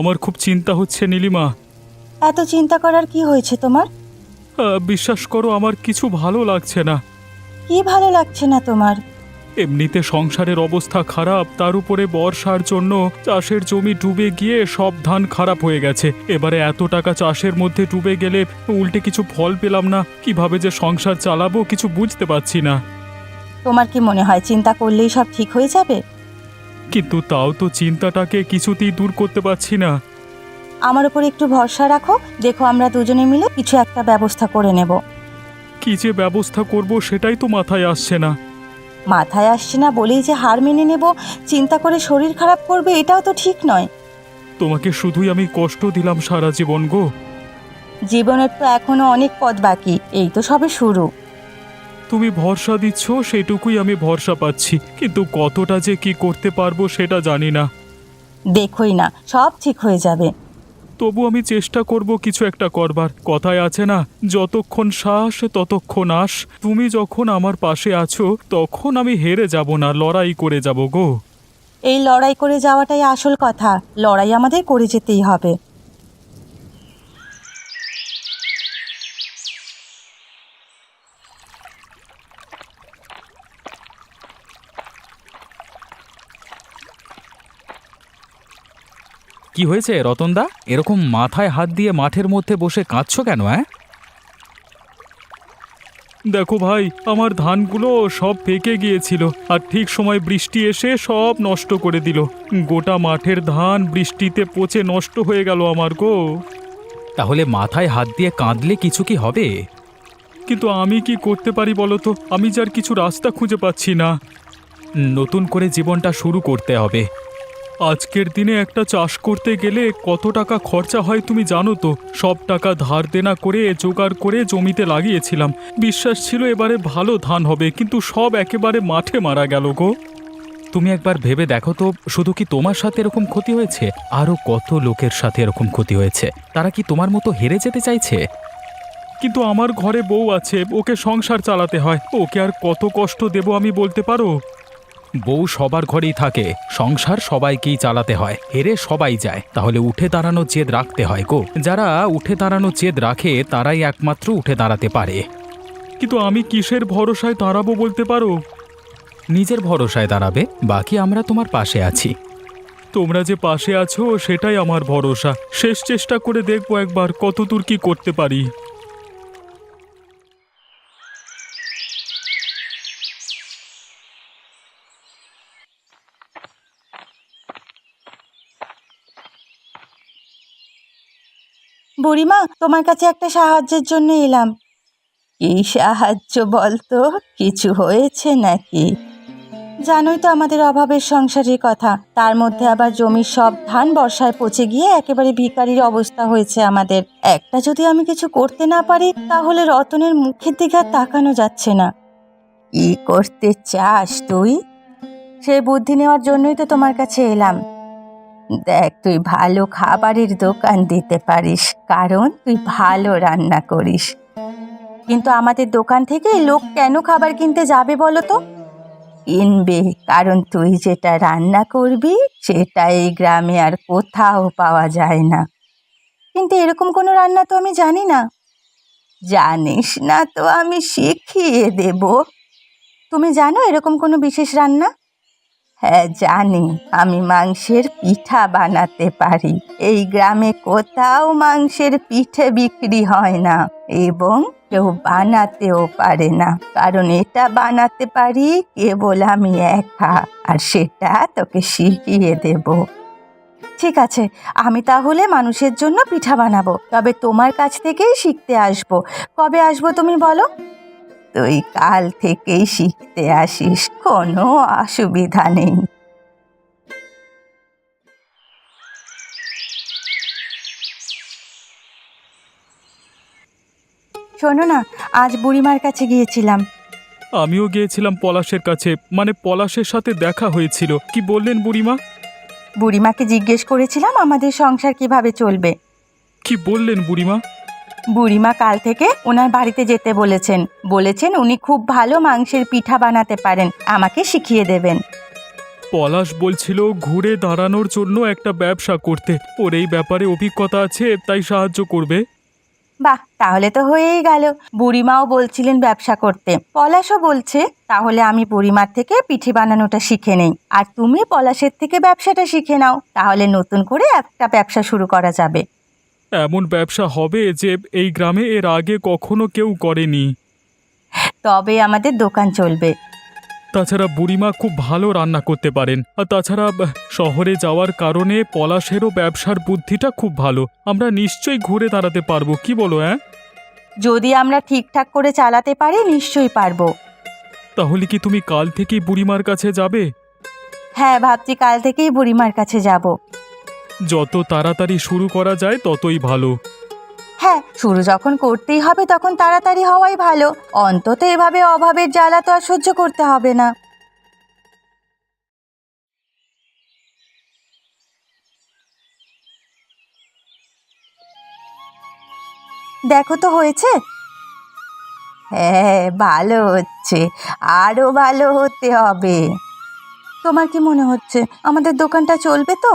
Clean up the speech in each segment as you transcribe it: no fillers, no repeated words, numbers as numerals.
আমার খুব চিন্তা হচ্ছে নীলিমা। এত চিন্তা করার কি হয়েছে তোমার? বিশ্বাস করো, আমার কিছু ভালো লাগছে না। কি ভালো লাগছে না তোমার? এমনিতে সংসারের অবস্থা খারাপ, তার উপরে বর্ষার জন্য চাষের জমি ডুবে গিয়ে সব ধান খারাপ হয়ে গেছে। এবারে এত টাকা চাষের মধ্যে ডুবে গেলে উল্টে কিছু ফল পেলাম না, কিভাবে যে সংসার চালাবো কিছু বুঝতে পারছি না। তোমার কি মনে হয় চিন্তা করলেই সব ঠিক হয়ে যাবে? কিন্তু তাও তো চিন্তাটাকে কিছুতেই দূর করতে পারছি না। আমার উপর একটু ভরসা রাখো, দেখো আমরা দুজনে মিলে কিছু একটা ব্যবস্থা করে নেব। কি যে ব্যবস্থা করব সেটাই তো মাথায় আসছে না। মাথায় আসছে না বলেই যে হার মেনে নেব, চিন্তা করে শরীর খারাপ করবে, এটাও তো ঠিক নয়। তোমাকে শুধুই আমি কষ্ট দিলাম সারা জীবন গো। জীবনের তো এখনো অনেক পথ বাকি, এই তো সবে শুরু। তুমি ভরসা দিচ্ছ সেটুকুই আমি ভরসা পাচ্ছি, কিন্তু কতটা যে কি করতে পারবো সেটা জানি না। দেখোই না, সব ঠিক হয়ে যাবে। তবু আমি চেষ্টা করব কিছু একটা করবার। কথায় আছে না, যতক্ষণ শ্বাস ততক্ষণ আশ। তুমি যখন আমার পাশে আছো তখন আমি হেরে যাব না, লড়াই করে যাব গো। এই লড়াই করে যাওয়াটাই আসল কথা, লড়াই আমাদের করে যেতেই হবে। কি হয়েছে রতনদা? এরকম মাথায় হাত দিয়ে মাঠের মধ্যে বসে কাঁদছো কেন? দেখো ভাই, আমার ধানগুলো সব পেকে গিয়েছিল, আর ঠিক সময় বৃষ্টি এসে সব নষ্ট করে দিল। গোটা মাঠের ধান বৃষ্টিতে পচে নষ্ট হয়ে গেল আমার গো। তাহলে মাথায় হাত দিয়ে কাঁদলে কিছু কি হবে? কিন্তু আমি কি করতে পারি বলো তো? আমি যার কিছু রাস্তা খুঁজে পাচ্ছি না। নতুন করে জীবনটা শুরু করতে হবে। আজকের দিনে একটা চাষ করতে গেলে কত টাকা খরচা হয় তুমি জানো তো? সব টাকা ধার দেনা করে জোগাড় করে জমিতে লাগিয়েছিলাম, বিশ্বাস ছিল এবারে ভালো ধান হবে, কিন্তু সব একেবারে মাঠে মারা গেল গো। তুমি একবার ভেবে দেখো তো, শুধু কি তোমার সাথে এরকম ক্ষতি হয়েছে? আরও কত লোকের সাথে এরকম ক্ষতি হয়েছে। তারা কি তোমার মতো হেরে যেতে চাইছে? কিন্তু আমার ঘরে বউ আছে, ওকে সংসার চালাতে হয়, ওকে আর কত কষ্ট দেব আমি বলতে পারো? বউ সবার ঘরেই থাকে, সংসার সবাইকেই চালাতে হয়, হেরে সবাই যায়। তাহলে উঠে দাঁড়ানোর জেদ রাখতে হয় গো। যারা উঠে দাঁড়ানোর জেদ রাখে তারাই একমাত্র উঠে দাঁড়াতে পারে। কিন্তু আমি কিসের ভরসায় দাঁড়াবো বলতে পারো? নিজের ভরসায় দাঁড়াবে, বাকি আমরা তোমার পাশে আছি। তোমরা যে পাশে আছো সেটাই আমার ভরসা। শেষ চেষ্টা করে দেখবো একবার কতদূর কি করতে পারি। বুড়িমা, তোমার কাছে একটা সাহায্যের জন্য এলাম। কি সাহায্য বলতো? কিছু হয়েছে নাকি? জানোই তো আমাদের অভাবের সংসারের কথা, তার মধ্যে আবার জমির সব ধান বর্ষায় পচে গিয়ে একেবারে ভিখারির অবস্থা হয়েছে আমাদের। একটা যদি আমি কিছু করতে না পারি তাহলে রতনের মুখের দিকে আর তাকানো যাচ্ছে না। কি করতে চাস তুই? সেই বুদ্ধি নেওয়ার জন্যই তো তোমার কাছে এলাম। দেখ, তুই ভালো খাবারের দোকান দিতে পারিস, কারণ তুই ভালো রান্না করিস। কিন্তু আমাদের দোকান থেকে লোক কেন খাবার কিনতে যাবে বলো তো? কিনবে, কারণ তুই যেটা রান্না করবি সেটা এই গ্রামে আর কোথাও পাওয়া যায় না। কিন্তু এরকম কোনো রান্না তো আমি জানি না। জানিস না তো আমি শিখিয়ে দেব। তুমি জানো এরকম কোনো বিশেষ রান্না? হ্যাঁ জানি, আমি মাংসের পিঠা বানাতে পারি। এই গ্রামে কোথাও মাংসের পিঠে বিক্রি হয় না, এবং কেউ বানাতেও পারে না, কারণ এটা বানাতে পারি কেবল আমি একা, আর সেটা তোকে শিখিয়ে দেব। ঠিক আছে, আমি তাহলে মানুষের জন্য পিঠা বানাবো, তবে তোমার কাছ থেকেই শিখতে আসবো। কবে আসবো তুমি বলো? তুই কাল থেকেই শিখতে আসিস, কোনো অসুবিধা নেই। শোনো না, আজ বুড়িমার কাছে গিয়েছিলাম। আমিও গিয়েছিলাম পলাশের কাছে, মানে পলাশের সাথে দেখা হয়েছিল। কি বললেন বুড়িমা? বুড়িমাকে জিজ্ঞেস করেছিলাম আমাদের সংসার কিভাবে চলবে। কি বললেন বুড়িমা? বুড়িমা কাল থেকে ওনার বাড়িতে যেতে বলেছেন। বলেছেন উনি খুব ভালো মাংসের পিঠা বানাতে পারেন, আমাকে শিখিয়ে দেবেন। পলাশ বলছিল ঘুরে দাঁড়ানোর জন্য একটা ব্যবসা করতে, ওর এই ব্যাপারে অভিজ্ঞতা আছে, তাই সাহায্য করবে। বাহ, তাহলে তো হয়েই গেল। বুড়িমাও বলছিলেন ব্যবসা করতে, পলাশও বলছে। তাহলে আমি বুড়িমার থেকে পিঠে বানানোটা শিখে নেই, আর তুমি পলাশের থেকে ব্যবসাটা শিখে নাও। তাহলে নতুন করে একটা ব্যবসা শুরু করা যাবে। এমন ব্যবসা হবে যে এই গ্রামে এর আগে কখনো কেউ করেনি। তবে আমাদের দোকান চলবে। তাছাড়া বুড়িমা খুব ভালো রান্না করতে পারেন, আর তাছাড়া শহরে যাওয়ার কারণে পলাশেরও ব্যবসার বুদ্ধিটা খুব ভালো। আমরা নিশ্চয়ই ঘুরে দাঁড়াতে পারবো, কি বলো? যদি আমরা ঠিকঠাক করে চালাতে পারি নিশ্চয়ই পারবো। তাহলে কি তুমি কাল থেকেই বুড়িমার কাছে যাবে? হ্যাঁ, ভাবছি কাল থেকেই বুড়িমার কাছে যাব। যত তাড়াতাড়ি শুরু করা যায় ততই ভালো। হ্যাঁ, শুরু যখন করতেই হবে তখন তাড়াতাড়ি হওয়াই ভালো। অন্তত এভাবে অভাবের জ্বালা তো আর সহ্য করতে হবে না। দেখো তো হয়েছে। হ্যাঁ, ভালো হচ্ছে, আরো ভালো হতে হবে। তোমার কি মনে হচ্ছে আমাদের দোকানটা চলবে তো?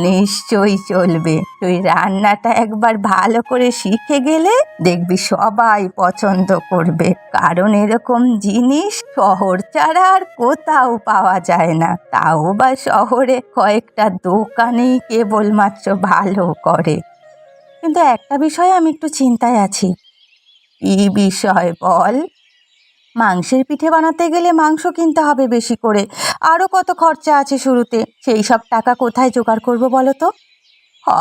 নিশ্চয়ই চলবে। তুই রান্নাটা একবার ভালো করে শিখে গেলে দেখবি সবাই পছন্দ করবে, কারণ এরকম জিনিস শহর ছাড়া আর কোথাও পাওয়া যায় না। তাও বা শহরে কয়েকটা দোকানেই কেবলমাত্র ভালো করে। কিন্তু একটা বিষয়ে আমি একটু চিন্তায় আছি। কি বিষয় বল? মাংসের পিঠে বানাতে গেলে মাংস কিনতে হবে বেশি করে, আরও কত খরচা আছে শুরুতে। সেই সব টাকা কোথায় জোগাড় করবো বলো তো?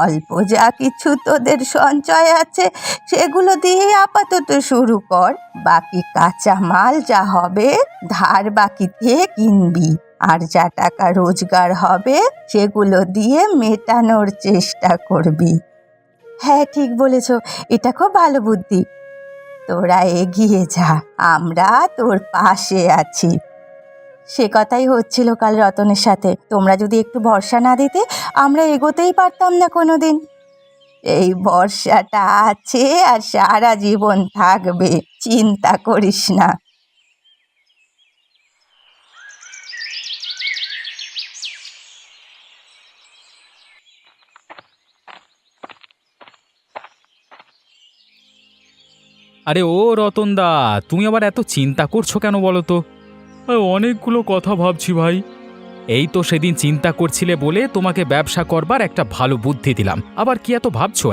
অল্প যা কিছু তোদের সঞ্চয় আছে সেগুলো দিয়ে আপাতত শুরু কর। বাকি কাঁচা মাল যা হবে ধার বাকি দিয়ে কিনবি, আর যা টাকা রোজগার হবে সেগুলো দিয়ে মেটানোর চেষ্টা করবি। হ্যাঁ, ঠিক বলেছ, এটা খুব ভালো বুদ্ধি। তোরা এগিয়ে যা, আমরা তোর পাশে আছি। সে কথাই হচ্ছিল কাল রতনের সাথে। তোমরা যদি একটু ভরসা না দিতে আমরা এগোতেই পারতাম না কোনোদিন। এই ভরসাটা আছে আর সারা জীবন থাকবে, চিন্তা করিস না। আরে ও রতনদা, তুমি আবার এত চিন্তা করছো কেন বলো তো? অনেকগুলো কথা ভাবছি ভাই। এই তো সেদিন চিন্তা করছিলে বলে তোমাকে ব্যবসা করবার একটা ভালো বুদ্ধি দিলাম, আবার কি এত ভাবছো?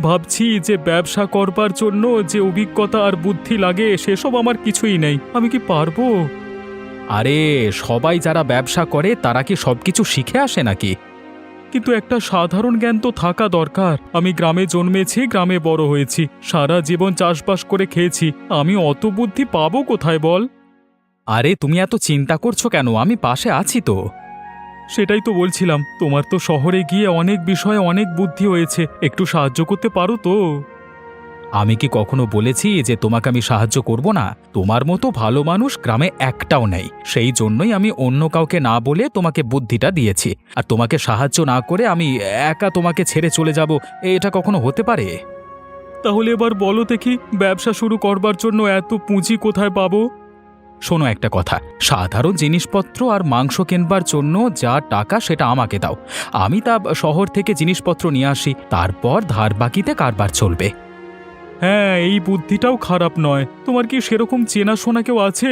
ভাবছি যে ব্যবসা করবার জন্য যে অভিজ্ঞতা আর বুদ্ধি লাগে সেসব আমার কিছুই নেই, আমি কি পারবো? আরে সবাই যারা ব্যবসা করে তারা কি সবকিছু শিখে আসে নাকি? কিন্তু একটা সাধারণ জ্ঞান তো থাকা দরকার। আমি গ্রামে জন্মেছি, গ্রামে বড় হয়েছি, সারা জীবন চাষবাস করে খেয়েছি, আমি অত বুদ্ধি পাবো কোথায় বল? আরে তুমি এত চিন্তা করছো কেন? আমি পাশে আছি তো। সেটাই তো বলছিলাম, তোমার তো শহরে গিয়ে অনেক বিষয়ে অনেক বুদ্ধি হয়েছে, একটু সাহায্য করতে পারো তো? আমি কি কখনো বলেছি যে তোমাকে আমি সাহায্য করব না? তোমার মতো ভালো মানুষ গ্রামে একটাও নেই, সেই জন্যই আমি অন্য কাউকে না বলে তোমাকে বুদ্ধিটা দিয়েছি। আর তোমাকে সাহায্য না করে আমি একা তোমাকে ছেড়ে চলে যাব, এটা কখনো হতে পারে? তাহলে এবার বলো দেখি, ব্যবসা শুরু করবার জন্য এত পুঁজি কোথায় পাবো? শোনো একটা কথা, সাধারণ জিনিসপত্র আর মাংস কেনবার জন্য যা টাকা সেটা আমাকে দাও, আমি তা শহর থেকে জিনিসপত্র নিয়ে আসি, তারপর ধার বাকিতে কারবার চলবে। হ্যাঁ, এই বুদ্ধিটাও খারাপ নয়। তোমার কি সেরকম চেনাশোনা কেউ আছে?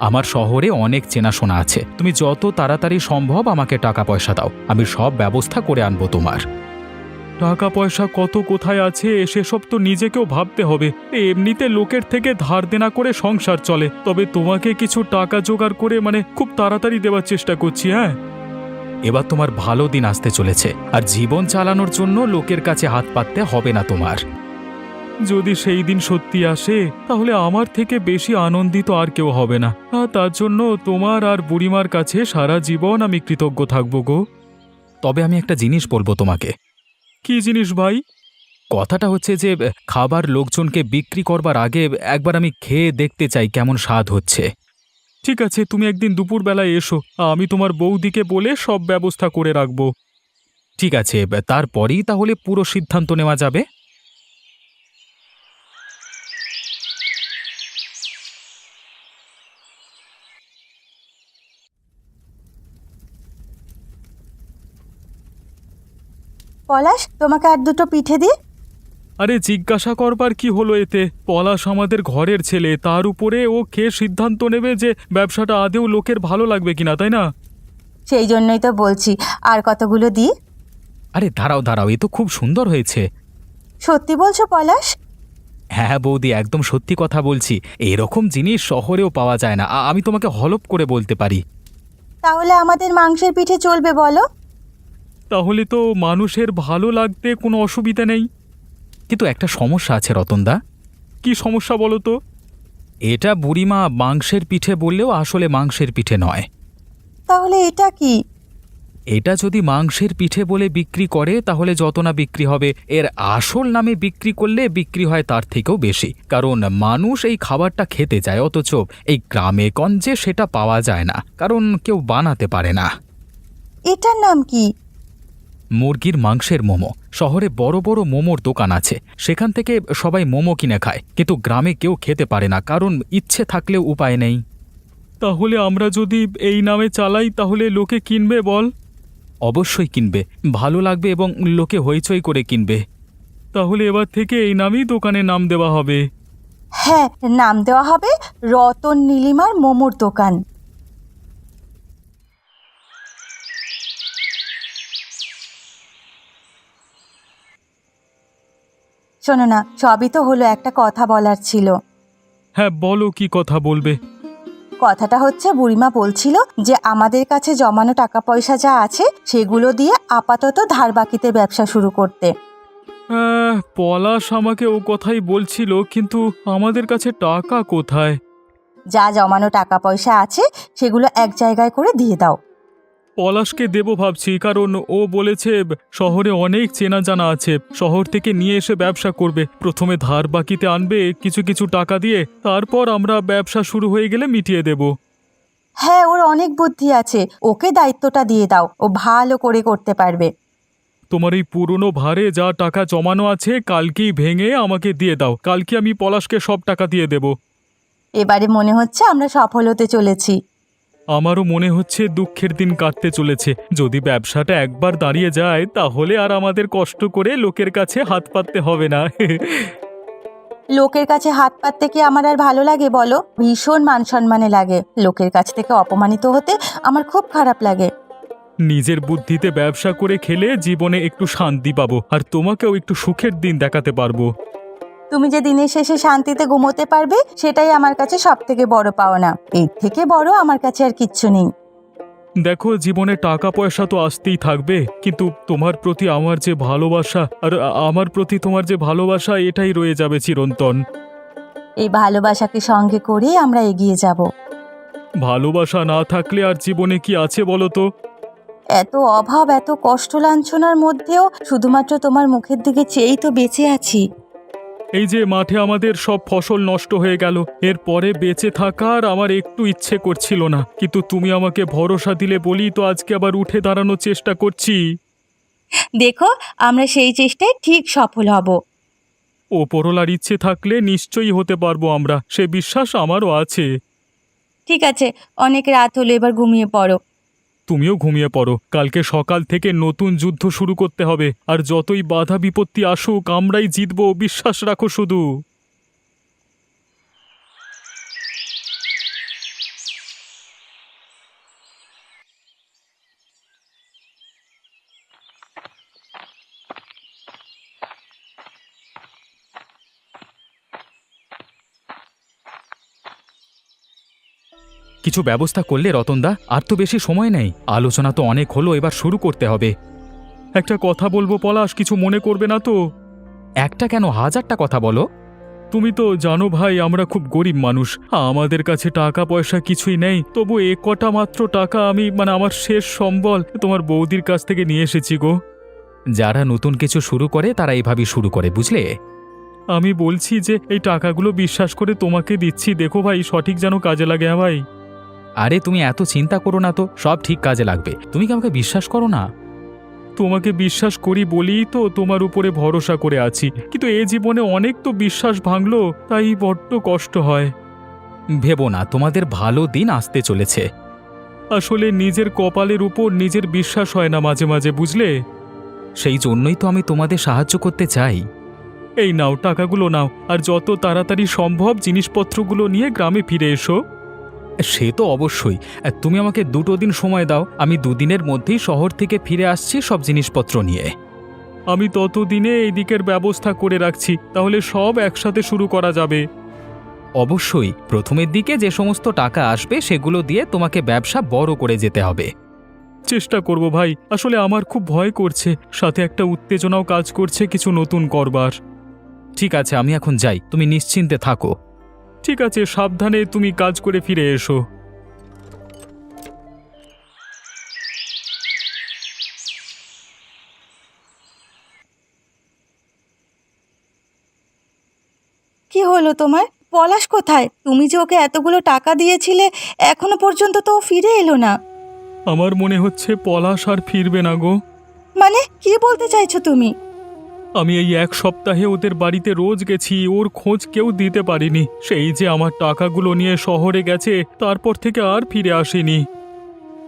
আমার শহরে অনেক চেনাশোনা আছে, তুমি যত তাড়াতাড়ি সম্ভব আমাকে টাকা পয়সা দাও, আমি সব ব্যবস্থা করে আনবো তোমার। টাকা পয়সা কত কোথায় আছে সেসব তো নিজেকেও ভাবতে হবে। এমনিতে লোকের থেকে ধার দেনা করে সংসার চলে, তবে তোমাকে কিছু টাকা জোগাড় করে খুব তাড়াতাড়ি দেওয়ার চেষ্টা করছি। এবার তোমার ভালো দিন আসতে চলেছে, আর জীবন চালানোর জন্য লোকের কাছে হাত পাততে হবে না তোমার। যদি সেই দিন সত্যি আসে তাহলে আমার থেকে বেশি আনন্দিত আর কেউ হবে না। তার জন্য তোমার আর বুড়িমার কাছে সারা জীবন আমি কৃতজ্ঞ থাকবো গো। তবে আমি একটা জিনিস বলবো তোমাকে। কি জিনিস ভাই? কথাটা হচ্ছে যে খাবার লোকজনকে বিক্রি করবার আগে একবার আমি খেয়ে দেখতে চাই কেমন স্বাদ হচ্ছে। ঠিক আছে, তুমি একদিন দুপুরবেলায় এসো, আমি তোমার বৌদিকে বলে সব ব্যবস্থা করে রাখবো। ঠিক আছে, তারপরেই তাহলে পুরো সিদ্ধান্ত নেওয়া যাবে। পলাশ, তোমাকে আর দুটো পিঠে দিই। আরে জিজ্ঞাসা করবার কি হলো এতে? পলাশ আমাদের ঘরের ছেলে, তার উপরে ও খেয়ে সিদ্ধান্ত নেবে যে ব্যবসাটা আদেও লোকের ভালো লাগবে কিনা, তাই না? সেই জন্যই তো বলছি, আর কতগুলো দিই। আরে দাঁড়াও দাঁড়াও, এ তো খুব সুন্দর হয়েছে। সত্যি বলছো পলাশ? হ্যাঁ বৌদি, একদম সত্যি কথা বলছি। এরকম জিনিস শহরেও পাওয়া যায় না। আমি তোমাকে হলপ করে বলতে পারি। তাহলে আমাদের মাংসের পিঠে চলবে বলো? তাহলে তো মানুষের ভালো লাগতে কোনো অসুবিধা নেই। কিন্তু একটা সমস্যা আছে রতনদা। কি সমস্যা বলো তো? এটা বুড়িমা মাংসের পিঠে বললেও আসলে মাংসের পিঠে নয়। তাহলে এটা কি? এটা যদি মাংসের পিঠে বলে বিক্রি করে তাহলে যত না বিক্রি হবে, এর আসল নামে বিক্রি করলে বিক্রি হয় তার থেকেও বেশি। কারণ মানুষ এই খাবারটা খেতে চায়, অথচ এই গ্রামে গঞ্জে সেটা পাওয়া যায় না, কারণ কেউ বানাতে পারে না। এটার নাম কি? মুরগির মাংসের মোমো। শহরে বড় বড় মোমোর দোকান আছে, সেখান থেকে সবাই মোমো কিনে খায়, কিন্তু গ্রামে কেউ খেতে পারে না, কারণ ইচ্ছে থাকলেও উপায় নেই। তাহলে আমরা যদি এই নামে চালাই তাহলে লোকে কিনবে বল? অবশ্যই কিনবে, ভালো লাগবে এবং লোকে হইচই করে কিনবে। তাহলে এবার থেকে এই নামেই দোকানের নাম দেওয়া হবে। হ্যাঁ, নাম দেওয়া হবে রতন নীলিমার মোমোর দোকান। শোনো না, সবই তো হলো, একটা কথা বলার ছিল। হ্যাঁ বলো, কি কথা বলবে? কথাটা হচ্ছে, বুড়িমা বলছিল যে আমাদের কাছে জমানো টাকা পয়সা যা আছে সেগুলো দিয়ে আপাতত ধার বাকিতে ব্যবসা শুরু করতে। পলাশ আমাকে ও কথাই বলছিল, কিন্তু আমাদের কাছে টাকা কোথায়? যা জমানো টাকা পয়সা আছে সেগুলো এক জায়গায় করে দিয়ে দাও। পলাশকে দেবো ভাবছি, কারণ ও বলেছে শহরে অনেক চেনা জানা আছে, শহর থেকে নিয়ে এসে ব্যবসা করবে। প্রথমে ধার বাকিতে আনবে কিছু কিছু টাকা দিয়ে, তারপর আমরা ব্যবসা শুরু হয়ে গেলে মিটিয়ে দেব। হ্যাঁ, ওর অনেক বুদ্ধি আছে, ওকে দায়িত্বটা দিয়ে দাও, ও ভালো করে করতে পারবে। তোমার এই পুরনো ভারে যা টাকা জমানো আছে কালকেই ভেঙে আমাকে দিয়ে দাও, কালকে আমি পলাশকে সব টাকা দিয়ে দেব। এবারে মনে হচ্ছে আমরা সফল হতে চলেছি। আমারও মনে হচ্ছে দুঃখের দিন কাটতে চলেছে। যদি ব্যবসাটা একবার দাঁড়িয়ে যায় তাহলে আর আমাদের কষ্ট করে লোকের কাছে হাত পাততে হবে না। লোকের কাছে হাত পাততে কি আমার আর ভালো লাগে বলো? ভীষণ মান সম্মানে লাগে। লোকের কাছ থেকে অপমানিত হতে আমার খুব খারাপ লাগে। নিজের বুদ্ধিতে ব্যবসা করে খেলে জীবনে একটু শান্তি পাবো, আর তোমাকেও একটু সুখের দিন দেখাতে পারবো। তুমি যে দিনের শেষে শান্তিতে ঘুমোতে পারবে সেটাই আমার কাছে সব থেকে বড় পাওনা। এর থেকে বড় আমার কাছে আর কিচ্ছু নেই। দেখো, জীবনে টাকা পয়সা তো আসতেই থাকবে, কিন্তু তোমার প্রতি আমার যে ভালোবাসা, আর আমার প্রতি তোমার যে ভালোবাসা, এটাই রয়ে যাবে চিরন্তন। এই ভালোবাসাকে সঙ্গে করেই আমরা এগিয়ে যাব। ভালোবাসা না থাকলে আর জীবনে কি আছে বলো তো? এত অভাব, এত কষ্ট লাঞ্ছনার মধ্যেও শুধুমাত্র তোমার মুখের দিকে চেয়েই তো বেঁচে আছি। এই যে মাঠে আমাদের সব ফসল নষ্ট হয়ে গেল, এরপরে বেঁচে থাকার আমার একটু ইচ্ছে করছিল না, কিন্তু তুমি আমাকে ভরসা দিলে বলি তো আজকে আবার উঠে দাঁড়ানোর চেষ্টা করছি। দেখো, আমরা সেই চেষ্টায় ঠিক সফল হব। ওপরওয়ালার ইচ্ছে থাকলে নিশ্চয়ই হতে পারবো আমরা, সে বিশ্বাস আমারও আছে। ঠিক আছে, অনেক রাত হলো, এবার ঘুমিয়ে পড়ো। তুমিও ঘুমিয়ে পড়ো, কালকে সকাল থেকে নতুন যুদ্ধ শুরু করতে হবে, আর যতই বাধা বিপত্তি আসুক আমরাই জিতবো, বিশ্বাস রাখো শুধু। কিছু ব্যবস্থা করলে রতনদা? আর তো বেশি সময় নেই, আলোচনা তো অনেক হলো, এবার শুরু করতে হবে। একটা কথা বলবো পলাশ, কিছু মনে করবে না তো? একটা কেন, হাজারটা কথা বলো। তুমি তো জানো ভাই, আমরা খুব গরিব মানুষ, আমাদের কাছে টাকা পয়সা কিছুই নেই, তবু এ কটা মাত্র টাকা আমি আমার শেষ সম্বল তোমার বৌদির কাছ থেকে নিয়ে এসেছি গো। যারা নতুন কিছু শুরু করে তারা এইভাবেই শুরু করে, বুঝলে? আমি বলছি যে এই টাকাগুলো বিশ্বাস করে তোমাকে দিচ্ছি, দেখো ভাই সঠিক যেন কাজে লাগে। হ্যাঁ ভাই। আরে তুমি এত চিন্তা করো না তো, সব ঠিক কাজে লাগবে। তুমি কি আমাকে বিশ্বাস করো না? তোমাকে বিশ্বাস করি বলেই তো তোমার উপরে ভরসা করে আছি, কিন্তু এ জীবনে অনেক তো বিশ্বাস ভাঙলো, তাই বড্ড কষ্ট হয়। ভেবো না, তোমাদের ভালো দিন আসতে চলেছে। আসলে নিজের কপালের উপর নিজের বিশ্বাস হয় না মাঝে মাঝে, বুঝলে? সেই জন্যই তো আমি তোমাদের সাহায্য করতে চাই। এই নাও, টাকাগুলো নাও, আর যত তাড়াতাড়ি সম্ভব জিনিসপত্রগুলো নিয়ে গ্রামে ফিরে এসো। সে তো অবশ্যই। তুমি আমাকে 2 দিন সময় দাও, আমি 2 দিনের মধ্যেই শহর থেকে ফিরে আসছি সব জিনিসপত্র নিয়ে। আমি ততদিনে এই দিকের ব্যবস্থা করে রাখছি, তাহলে সব একসাথে শুরু করা যাবে। অবশ্যই প্রথমের দিকে যে সমস্ত টাকা আসবে সেগুলো দিয়ে তোমাকে ব্যবসা বড় করে যেতে হবে। চেষ্টা করব ভাই, আসলে আমার খুব ভয় করছে, সাথে একটা উত্তেজনাও কাজ করছে কিছু নতুন করবার। ঠিক আছে, আমি এখন যাই, তুমি নিশ্চিন্তে থাকো। ঠিক আছে, সাবধানে তুমি কাজ করে ফিরে এসো। কি হলো তোমার? পলাশ কোথায়? তুমি যে ওকে এতগুলো টাকা দিয়েছিলে, এখনো পর্যন্ত তো ও ফিরে এলো না। আমার মনে হচ্ছে পলাশ আর ফিরবে না গো। মানে কি বলতে চাইছো তুমি? আমি এই 1 সপ্তাহে ওদের বাড়িতে রোজ গেছি, ওর খোঁজ কেউ দিতে পারিনি। সেই যে আমার টাকাগুলো নিয়ে শহরে গেছে, তারপর থেকে আর ফিরে আসেনি।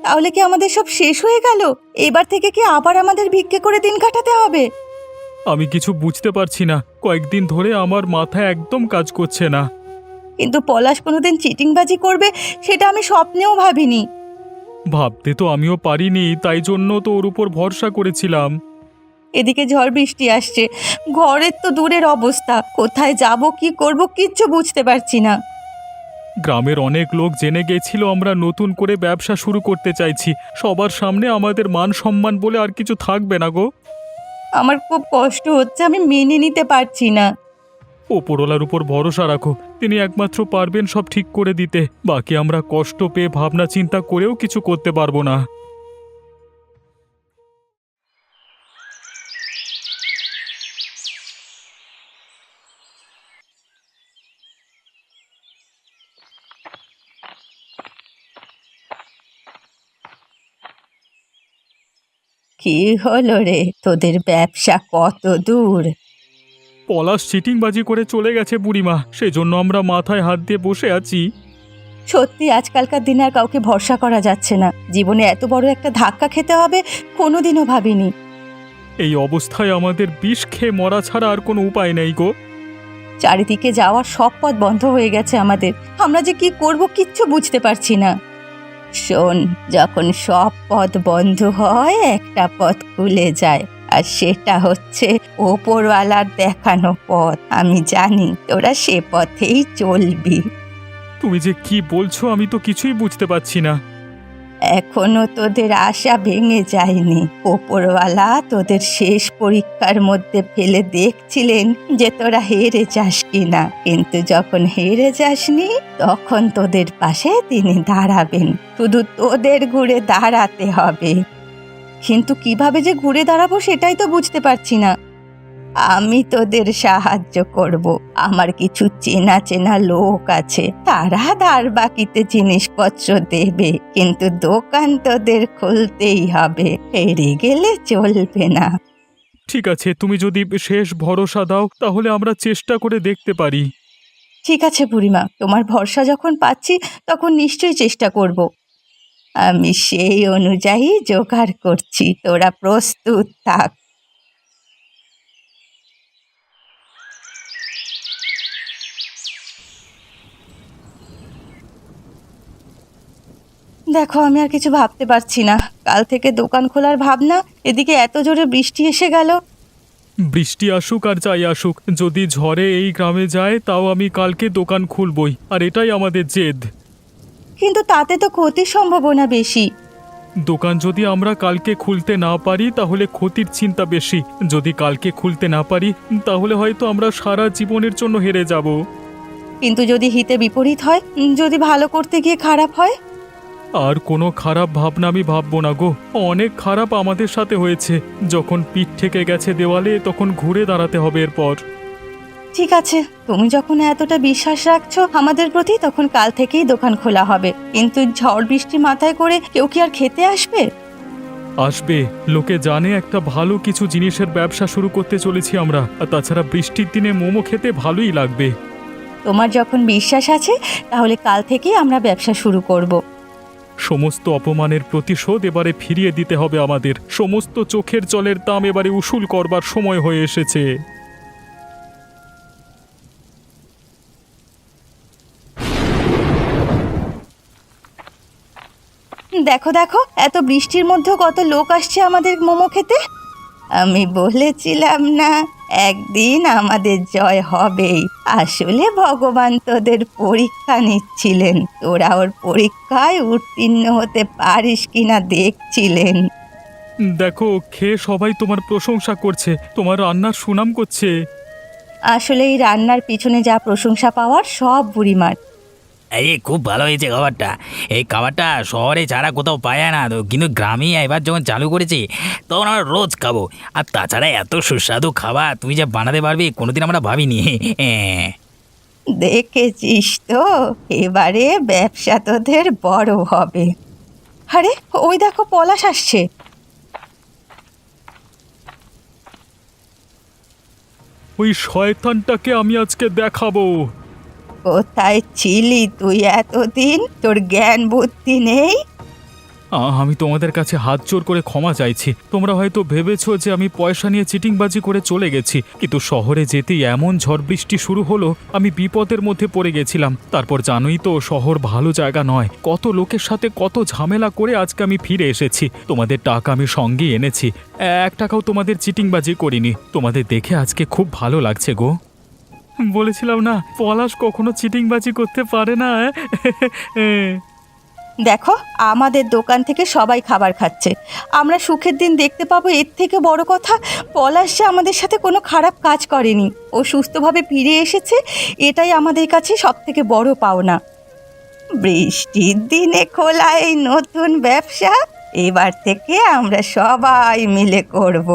তাহলে কি আমাদের সব শেষ হয়ে গেল? এবার থেকে কি আবার আমাদের ভিক্ষে করে দিন কাটাতে হবে? আমি কিছু বুঝতে পারছি না, কয়েকদিন ধরে আমার মাথা একদম কাজ করছে না। কিন্তু পলাশ কোনোদিন চিটিংবাজি করবে সেটা আমি স্বপ্নেও ভাবিনি। ভাবতে তো আমিও পারিনি, তাই জন্য তো ওর উপর ভরসা করেছিলাম। এদিকে ঝড় বৃষ্টি আসছে, ঘরের তো দূরের অবস্থা, কোথায় যাব কি করব কিচ্ছু বুঝতে পারছি না। গ্রামের অনেক লোক জেনে গেছিল আমরা নতুন করে ব্যবসা শুরু করতে চাইছি। সবার সামনে আমাদের মান সম্মান বলে আর কিছু থাকবে না গো। আমার খুব কষ্ট হচ্ছে, আমি মেনে নিতে পারছি না। ওপরওয়ালার উপর ভরসা রাখো, তিনি একমাত্র পারবেন সব ঠিক করে দিতে। বাকি আমরা কষ্ট পেয়ে ভাবনা চিন্তা করেও কিছু করতে পারবো না। কি হলো রে, তোদের ব্যবসা কত দূর? পলাশ চিটিংবাজি করে চলে গেছে বুড়িমা, সেজন্য আমরা মাথায় হাত দিয়ে বসে আছি। সত্যি আজকালকার দিনে আর কাউকে ভরসা করা যাচ্ছে না। জীবনে এত বড় একটা ধাক্কা খেতে হবে কোনোদিনও ভাবিনি। এই অবস্থায় আমাদের বিষ খেয়ে মরা ছাড়া আর কোনো উপায় নেই গো। চারিদিকে যাওয়ার সব পথ বন্ধ হয়ে গেছে আমাদের, আমরা যে কি করব কিচ্ছু বুঝতে পারছি না। শোন, যখন সব পথ বন্ধ হয় একটা পথ খুলে যায়, আর সেটা হচ্ছে ওপরওয়ালার দেখানো পথ। আমি জানি তোরা সে পথেই চলবি। তুমি যে কি বলছো আমি তো কিছুই বুঝতে পারছি না। এখনো তোদের আশা ভেঙে যায়নি। ওপরওয়ালা তোদের শেষ পরীক্ষার মধ্যে ফেলে দেখছিলেন যে তোরা হেরে যাস কিনা, কিন্তু যখন হেরে যাসনি তখন তোদের পাশে তিনি দাঁড়াবেন। শুধু তোদের ঘুরে দাঁড়াতে হবে। কিন্তু কিভাবে যে ঘুরে দাঁড়াবো সেটাই তো বুঝতে পারছি না। আমি তোদের সাহায্য করব। আমার কিছু চেনা চেনা লোক আছে, তারা ধার বাকিতে জিনিসপত্র দেবে, কিন্তু দোকান তোদের খুলতেই হবে। হেরে গেলে চলবে না। ঠিক আছে, তুমি যদি শেষ ভরসা দাও তাহলে আমরা চেষ্টা করে দেখতে পারি। ঠিক আছে বুড়িমা, তোমার ভরসা যখন পাচ্ছি তখন নিশ্চয়ই চেষ্টা করব। আমি সেই অনুযায়ী জোগাড় করছি, তোরা প্রস্তুত থাক। দেখো, আমি আর কিছু ভাবতে পারছি না। কাল থেকে দোকান খোলার ভাবনা, এদিকে এত জোরে বৃষ্টি এসে গেল। বৃষ্টি আসুক আর যাই আসুক, যদি ঝড়ে এই গ্রামে যায় তাও আমি কালকে দোকান খুলবই, আর এটাই আমাদের জেদ। কিন্তু তাতে তো ক্ষতির সম্ভাবনা বেশি। দোকান যদি আমরা কালকে খুলতে না পারি তাহলে ক্ষতির চিন্তা বেশি। যদি কালকে খুলতে না পারি তাহলে হয়তো আমরা সারা জীবনের জন্য হেরে যাব। কিন্তু যদি হিতে বিপরীত হয়, যদি ভালো করতে গিয়ে খারাপ হয়? আর কোনো খারাপ ভাবনা আমি ভাববো না গো। অনেক খারাপ আমাদের সাথে হয়েছে। যখন পিঠ থেকে গেছে দেওয়ালে তখন ঘুরে দাঁড়াতে হবে এরপর। ঠিক আছে, তুমি যখন এতটা বিশ্বাস রাখছো আমাদের প্রতি, তখন কাল থেকেই দোকান খোলা হবে। কিন্তু ঝড় বৃষ্টি মাথায় করে কেউ কি আর খেতে আসবে? আসবে, লোকে জানে একটা ভালো কিছু জিনিসের ব্যবসা শুরু করতে চলেছি আমরা। আর তাছাড়া বৃষ্টির দিনে মোমো খেতে ভালোই লাগবে। তোমার যখন বিশ্বাস আছে তাহলে কাল থেকেই আমরা ব্যবসা শুরু করব। সমস্ত অপমানের প্রতিশোধ এবারে ফিরিয়ে দিতে হবে আমাদের। সমস্ত চোখের জলের দাম এবারে উসুল করবার সময় হয়ে এসেছে। দেখো দেখো, এত বৃষ্টির মধ্যেও কত লোক আসছে আমাদের মোমো খেতে। আমি বলেছিলাম না, একদিন আমাদের জয় হবেই। আসলে ভগবান তোদের পরীক্ষা নিচ্ছিলেন, তোরা ওর পরীক্ষায় উত্তীর্ণ হতে পারিস কিনা দেখছিলেন। দেখো, খেয়ে সবাই তোমার প্রশংসা করছে, তোমার রান্নার সুনাম করছে। আসলে এই রান্নার পিছনে যা প্রশংসা পাওয়ার সব বুড়িমার। এই খুব ভালো হয়েছে খাবারটা। এই খাবারটা শহরে ছাড়া কোথাও পাওয়া যায় না তো, কিন্তু গ্রামে এবার যখন চালু করেছি তখন আমরা রোজ খাবো। আর তাছাড়া এত সুস্বাদু খাবার তুই যা বানাতে পারবি কোনোদিন আমরা ভাবিনি। দেখেছিস তো, এবারে ব্যবসা তোদের বড় হবে। আরে ওই দেখো, পলাশ আসছে। ওই শয়তানটাকে আমি আজকে দেখাবো। কোথায় ছিলি তুই এতদিন? তোর জ্ঞান বুদ্ধি নেই? আমি তোমাদের কাছে হাত জোর করে ক্ষমা চাইছি। তোমরা হয়তো ভেবেছো যে আমি পয়সা নিয়ে চিটিংবাজি করে চলে গেছি, কিন্তু শহরে যেতেই এমন ঝড় বৃষ্টি শুরু হলো, আমি বিপদের মধ্যে পড়ে গেছিলাম। তারপর জানোই তো, শহর ভালো জায়গা নয়। কত লোকের সাথে কত ঝামেলা করে আজকে আমি ফিরে এসেছি। তোমাদের টাকা আমি সঙ্গে এনেছি, 1 টাকাও তোমাদের চিটিংবাজি করিনি। তোমাদের দেখে আজকে খুব ভালো লাগছে গো। বলেছিলাম না, পলাশ কখনো চিটিংবাজি করতে পারে না। দেখো, আমাদের দোকান থেকে সবাই খাবার খাচ্ছে, আমরা সুখের দিন দেখতে পাবো। এর থেকে বড় কথা, পলাশ যে আমাদের সাথে কোনো খারাপ কাজ করেনি, ও সুস্থভাবে ফিরে এসেছে, এটাই আমাদের কাছে সব থেকে বড় পাওনা। বৃষ্টির দিনে খোলা এই নতুন ব্যবসা এবার থেকে আমরা সবাই মিলে করব।